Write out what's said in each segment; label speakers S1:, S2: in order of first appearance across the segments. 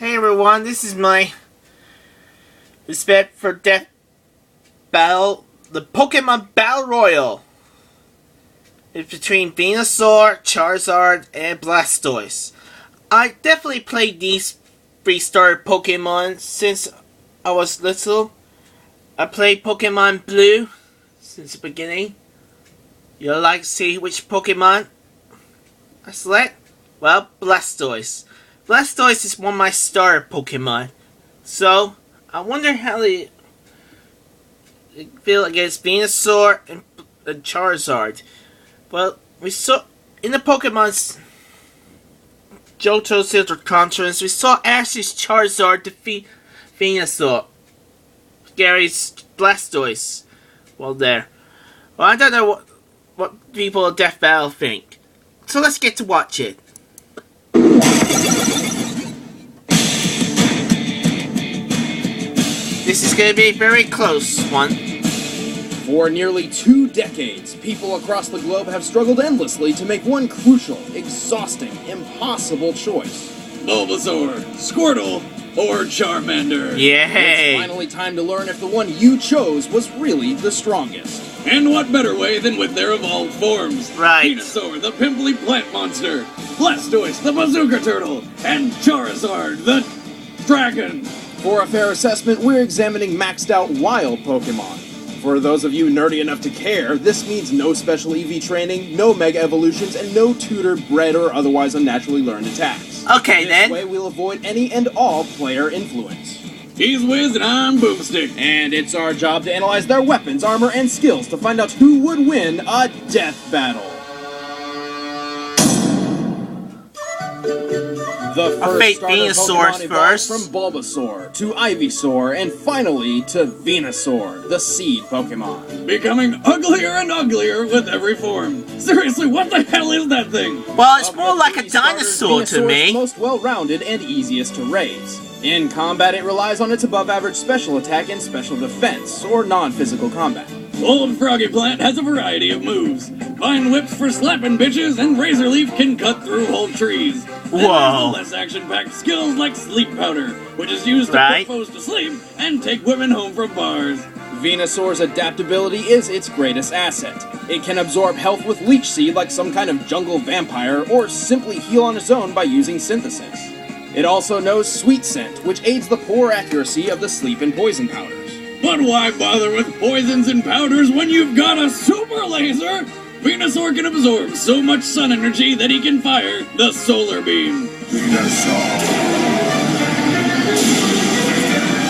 S1: Hey everyone, this is my Respect for Death Battle, the Pokemon Battle Royal. It's between Venusaur, Charizard, and Blastoise. I definitely played these three-star Pokemon since I was little. I played Pokemon Blue since the beginning. You'd like to see which Pokemon I select? Well, Blastoise. Blastoise is one of my starter Pokemon. So, I wonder how they feel against Venusaur and Charizard. Well, we saw in the Pokemon's Johto Silver Conference, we saw Ash's Charizard defeat Venusaur. Gary's Blastoise. Well, there. Well, I don't know what people of Death Battle think. So let's get to watch it. This is going to be a very close one.
S2: For nearly 2 decades, people across the globe have struggled endlessly to make one crucial, exhausting, impossible choice.
S3: Bulbasaur, Squirtle, or Charmander.
S1: Yay!
S2: It's finally time to learn if the one you chose was really the strongest.
S3: And what better way than with their evolved forms?
S1: Right.
S3: Venusaur, the pimply plant monster. Blastoise, the bazooka turtle. And Charizard, the dragon.
S2: For a fair assessment, we're examining maxed out wild Pokemon. For those of you nerdy enough to care, this means no special EV training, no Mega Evolutions, and no tutored, bred, or otherwise unnaturally learned attacks.
S1: Okay, then.
S2: This way we'll avoid any and all player influence.
S3: He's Wiz and I'm Boomstick.
S2: And it's our job to analyze their weapons, armor, and skills to find out who would win a death battle. The first starter Pokemon evolved from Bulbasaur to Ivysaur and finally to Venusaur, the seed Pokemon.
S3: Becoming uglier and uglier with every form. Seriously, what the hell is that thing?
S1: Well, it's more like a dinosaur to me.
S2: Venusaur is most well-rounded and easiest to raise. In combat, it relies on its above-average special attack and special defense, or non-physical combat.
S3: Old Froggy Plant has a variety of moves. Vine Whips for slapping bitches, and Razor Leaf can cut through whole trees. Then
S1: Whoa.
S3: there's the less action-packed skills like Sleep Powder, which is used to put foes to sleep and take women home from bars.
S2: Venusaur's adaptability is its greatest asset. It can absorb health with Leech Seed like some kind of jungle vampire, or simply heal on its own by using Synthesis. It also knows Sweet Scent, which aids the poor accuracy of the sleep and poison powders.
S3: But why bother with poisons and powders when you've got a super laser? Venusaur can absorb so much sun energy that he can fire the solar beam.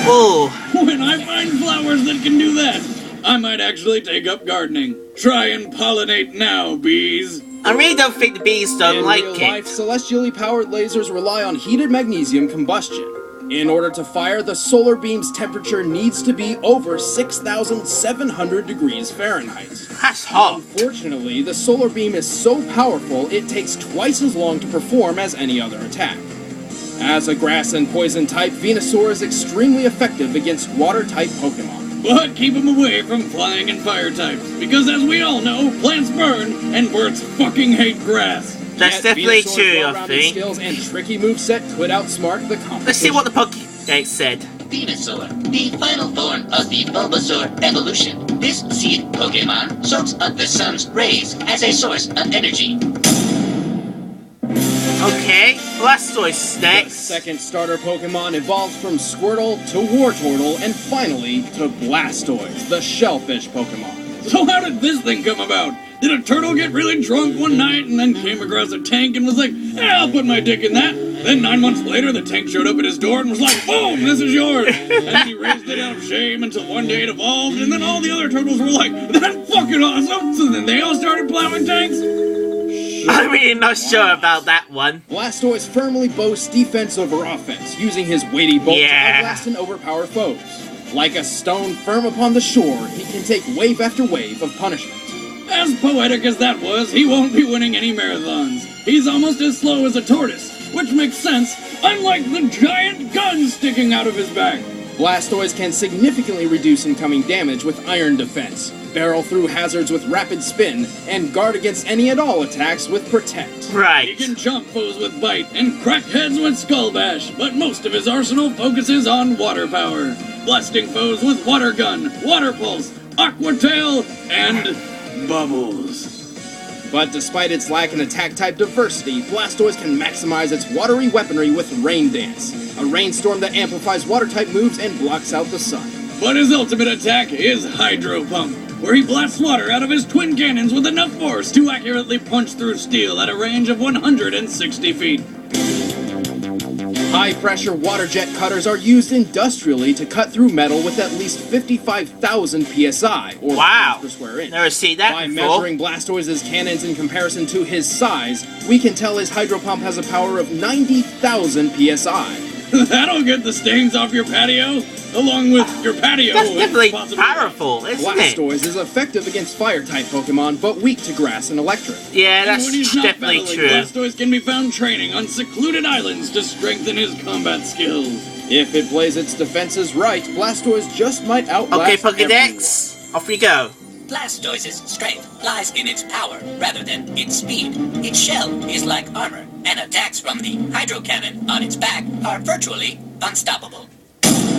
S1: Ooh.
S3: When I find flowers that can do that, I might actually take up gardening. Try and pollinate now, bees.
S1: I really don't think the bees don't like
S2: In real
S1: it.
S2: life, celestially powered lasers rely on heated magnesium combustion. In order to fire, the solar beam's temperature needs to be over 6,700 degrees Fahrenheit.
S1: That's hot.
S2: Unfortunately, the solar beam is so powerful, it takes twice as long to perform as any other attack. As a grass and poison type, Venusaur is extremely effective against water-type Pokemon.
S3: But keep him away from flying and fire types, because as we all know, plants burn and birds fucking hate grass.
S1: That's
S2: Yet
S1: definitely
S2: Venusaur's
S1: true, I
S2: well-rounded
S1: think.
S2: skills and tricky moveset could outsmart the competition.
S1: Let's see what the Pokédex said.
S4: Venusaur, the final form of the Bulbasaur evolution. This seed Pokemon soaks up the sun's rays as a source of energy.
S1: Okay, Blastoise
S2: The
S1: next.
S2: second starter Pokemon evolved from Squirtle to Wartortle and finally to Blastoise, the shellfish Pokemon.
S3: So how did this thing come about? Did a turtle get really drunk one night and then came across a tank and was like, I'll put my dick in that. Then 9 months later, the tank showed up at his door and was like, boom, this is yours. And then he raised it out of shame until one day it evolved, and then all the other turtles were like, that's fucking awesome. So then they all started plowing tanks.
S1: I'm really not sure about that one.
S2: Blastoise firmly boasts defense over offense, using his weighty bolt to outlast and overpower foes. Like a stone firm upon the shore, he can take wave after wave of punishment.
S3: As poetic as that was, he won't be winning any marathons. He's almost as slow as a tortoise, which makes sense, unlike the giant gun sticking out of his back.
S2: Blastoise can significantly reduce incoming damage with Iron Defense, barrel through hazards with Rapid Spin, and guard against any and all attacks with Protect.
S3: He
S1: Right.
S3: can chomp foes with Bite and crack heads with Skull Bash, but most of his arsenal focuses on water power, blasting foes with Water Gun, Water Pulse, Aqua Tail, and Bubbles.
S2: But despite its lack in attack-type diversity, Blastoise can maximize its watery weaponry with Rain Dance, a rainstorm that amplifies water-type moves and blocks out the sun.
S3: But his ultimate attack is Hydro Pump, where he blasts water out of his twin cannons with enough force to accurately punch through steel at a range of 160 feet.
S2: High-pressure water jet cutters are used industrially to cut through metal with at least 55,000 psi, or
S1: Wow.
S2: pounds per square inch.
S1: Never seen that
S2: By
S1: before.
S2: measuring Blastoise's cannons in comparison to his size, we can tell his Hydro Pump has a power of 90,000 psi.
S3: That'll get the stains off your patio, along with your patio.
S1: That's
S3: and
S1: definitely
S3: possibly-
S1: powerful, isn't it?
S2: Blastoise is effective against Fire-type Pokemon, but weak to Grass and Electric.
S1: Yeah,
S3: And
S1: that's
S3: when he's not
S1: definitely
S3: battling,
S1: true.
S3: Blastoise can be found training on secluded islands to strengthen his combat skills.
S2: If it plays its defenses right, Blastoise just might outlast
S1: Okay,
S2: everyone.
S1: Pokedex, off we go.
S4: Blastoise's strength lies in its power rather than its speed. Its shell is like armor, and attacks from the Hydro Cannon on its back are virtually unstoppable.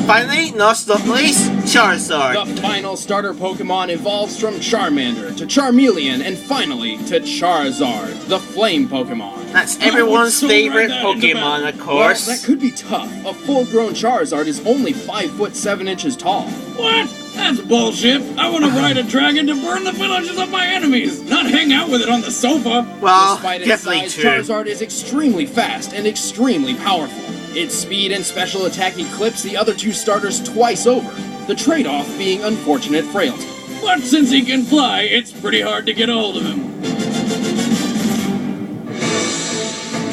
S1: Finally, not least, Charizard.
S2: The final starter Pokemon evolves from Charmander to Charmeleon and finally to Charizard, the Flame Pokemon.
S1: That's
S3: I would
S1: everyone's
S3: so
S1: favorite
S3: ride that into
S1: Pokemon,
S3: battle.
S1: of course.
S2: Well, that could be tough. A full-grown Charizard is only 5 foot 7 inches tall.
S3: What? That's bullshit. I want to ride a dragon to burn the villages of my enemies, not hang out with it on the sofa.
S1: Well,
S2: Despite its
S1: definitely
S2: size,
S1: true.
S2: Charizard is extremely fast and extremely powerful. Its speed and special attack eclipse the other two starters twice over, the trade-off being unfortunate frailty.
S3: But since he can fly, it's pretty hard to get a hold of him.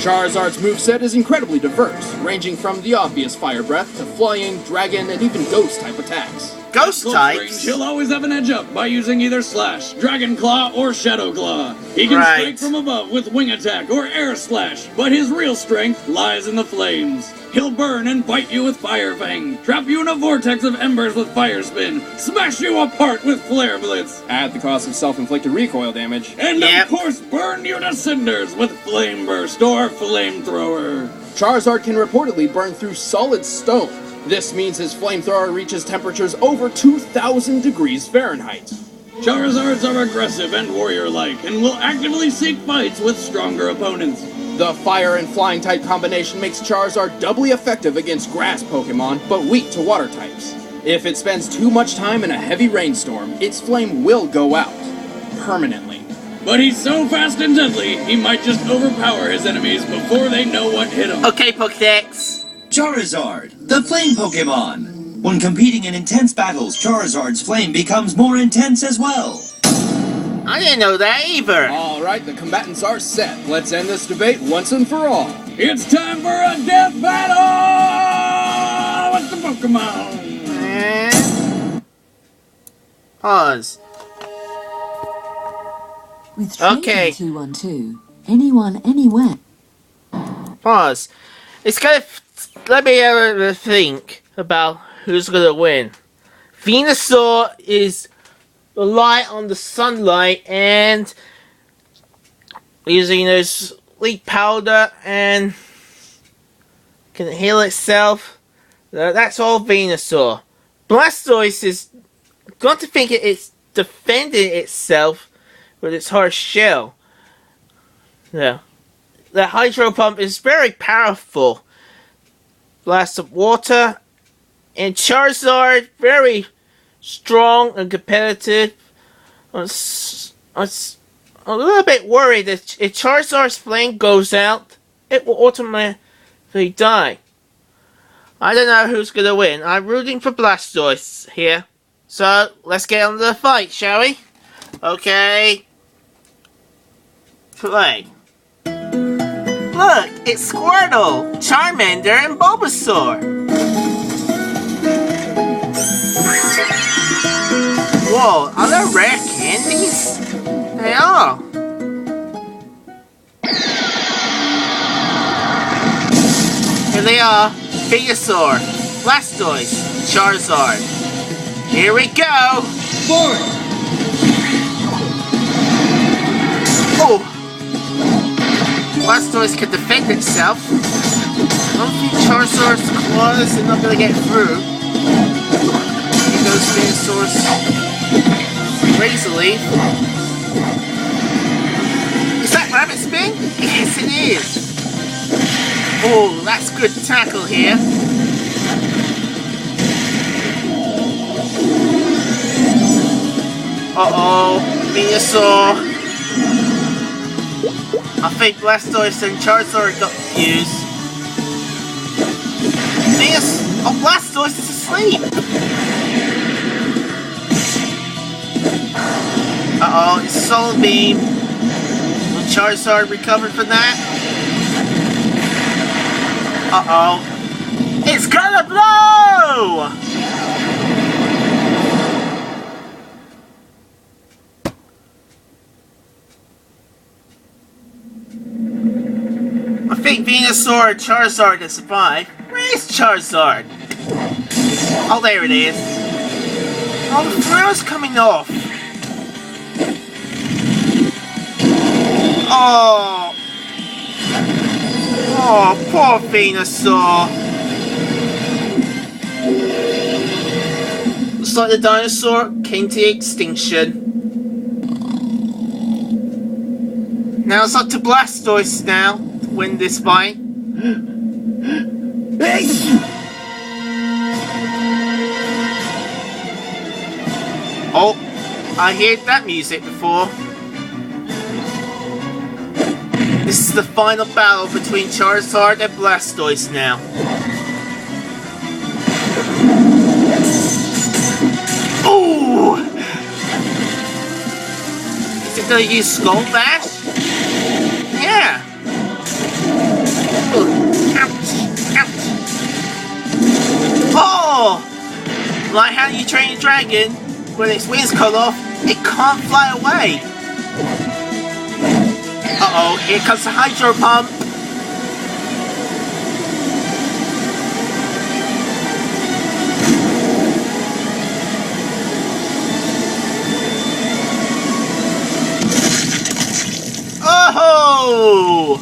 S2: Charizard's moveset is incredibly diverse, ranging from the obvious Fire Breath to Flying, Dragon, and even Ghost-type attacks.
S1: Ghost
S3: Close range,
S1: types.
S3: he'll always have an edge up by using either Slash, Dragon Claw, or Shadow Claw. He can
S1: Right.
S3: strike from above with Wing Attack or Air Slash, but his real strength lies in the flames. He'll burn and bite you with Fire Fang, trap you in a vortex of embers with Fire Spin, smash you apart with Flare Blitz,
S2: At the cost of self-inflicted recoil damage.
S3: and
S1: Yep.
S3: of course burn you to cinders with Flame Burst or Flamethrower.
S2: Charizard can reportedly burn through solid stone. This means his flamethrower reaches temperatures over 2,000 degrees Fahrenheit.
S3: Charizards are aggressive and warrior-like, and will actively seek fights with stronger opponents.
S2: The fire and flying type combination makes Charizard doubly effective against grass Pokemon, but weak to water types. If it spends too much time in a heavy rainstorm, its flame will go out. Permanently.
S3: But he's so fast and deadly, he might just overpower his enemies before they know what hit him.
S1: Okay, Pokedex.
S5: Charizard, the flame Pokemon. When competing in intense battles, Charizard's flame becomes more intense as well.
S1: I didn't know that either.
S2: Alright, the combatants are set. Let's end this debate once and for all.
S3: It's time for a death battle with the Pokemon.
S1: And pause.
S6: With Training
S1: Okay.
S6: 212, anyone, anywhere.
S1: Pause. It's gonna let me have a think about who's gonna win. Venusaur is rely on the sunlight and using those leaf powder and can heal itself. That's all Venusaur. Blastoise is got to think it's defending itself with its hard shell. Yeah. The Hydro Pump is very powerful. Blast of water. And Charizard, very strong and competitive. I'm a little bit worried that if Charizard's flame goes out, it will automatically die. I don't know who's going to win. I'm rooting for Blastoise here. So, let's get on to the fight, shall we? Okay. Play. Look, it's Squirtle, Charmander, and Bulbasaur. Whoa, are there rare candies? They are. Here they are, Venusaur. Blastoise, Charizard. Here we go!
S3: Forward!
S1: Oh! Blastoise can defend itself. I don't think Charizard's claws are not gonna get through. Here goes Venusaur's Razor Leaf. Is that Rabbit Spin? Yes, it is! Oh, that's good tackle here. Uh-oh, Venusaur. I think Blastoise and Charizard got confused. Oh, Blastoise is asleep! Uh-oh, it's Solar Beam. Will Charizard recover from that? Uh-oh. It's gonna blow! I think Venusaur and Charizard can survive. Where is Charizard? Oh, there it is. Oh, the thrill's coming off. Oh. Oh, poor Venusaur. Looks like the dinosaur came to extinction. Now it's up to Blastoise now to win this fight. Oh, I heard that music before. This is the final battle between Charizard and Blastoise now. Ooh! Is it gonna use Skull Bash? Yeah! Ooh, ouch! Ouch! Oh! Like how you train a dragon, when its wings cut off, it can't fly away! Uh-oh, here comes the Hydro Pump! Oh!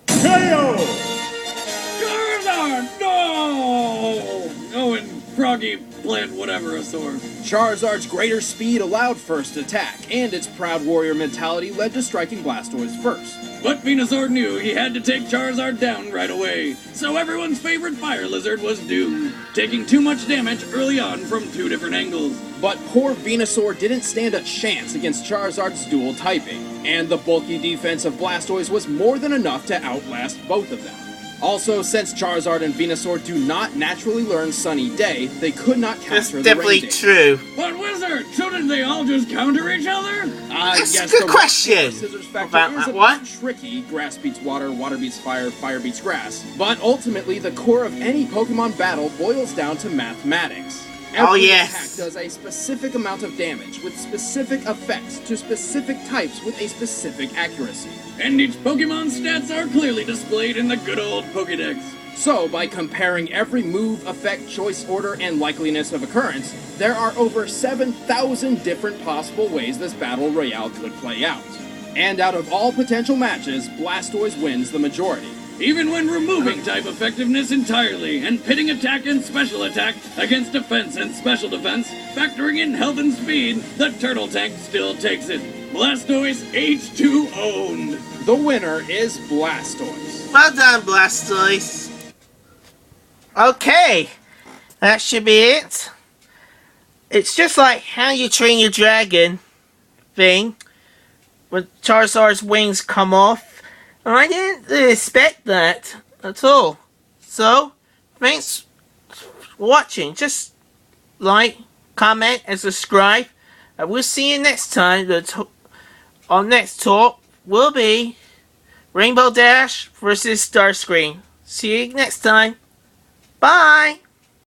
S3: KO! Charizard! No! Oh, and Froggy plant whatever-asaur.
S2: Charizard's greater speed allowed first attack, and its proud warrior mentality led to striking Blastoise first.
S3: But Venusaur knew he had to take Charizard down right away, so everyone's favorite fire lizard was doomed, taking too much damage early on from two different angles.
S2: But poor Venusaur didn't stand a chance against Charizard's dual typing, and the bulky defense of Blastoise was more than enough to outlast both of them. Also, since Charizard and Venusaur do not naturally learn Sunny Day, they could not
S1: That's
S2: counter the
S1: definitely
S2: rain
S1: true.
S3: But Wizard, shouldn't they all just counter each other?
S1: That's
S2: yes,
S1: a good
S2: the
S1: question.
S2: scissors factor
S1: About
S2: is
S1: that
S2: a
S1: one.
S2: bit tricky. Grass beats water, water beats fire, fire beats grass. But ultimately, the core of any Pokemon battle boils down to mathematics.
S1: Oh,
S2: Every
S1: yes.
S2: attack does a specific amount of damage, with specific effects to specific types with a specific accuracy.
S3: And each Pokemon's stats are clearly displayed in the good old Pokedex.
S2: So, by comparing every move, effect, choice order, and likeliness of occurrence, there are over 7,000 different possible ways this battle royale could play out. And out of all potential matches, Blastoise wins the majority.
S3: Even when removing type effectiveness entirely and pitting attack and special attack against defense and special defense, factoring in health and speed, the Turtle Tank still takes it. Blastoise H2 owned.
S2: The winner is Blastoise.
S1: Well done, Blastoise. Okay, that should be it. It's just like how you train your dragon thing. When Charizard's wings come off. I didn't expect that at all. So, thanks for watching. Just like, comment, and subscribe. And we'll see you next time. Our next talk will be Rainbow Dash versus Starscream. See you next time. Bye!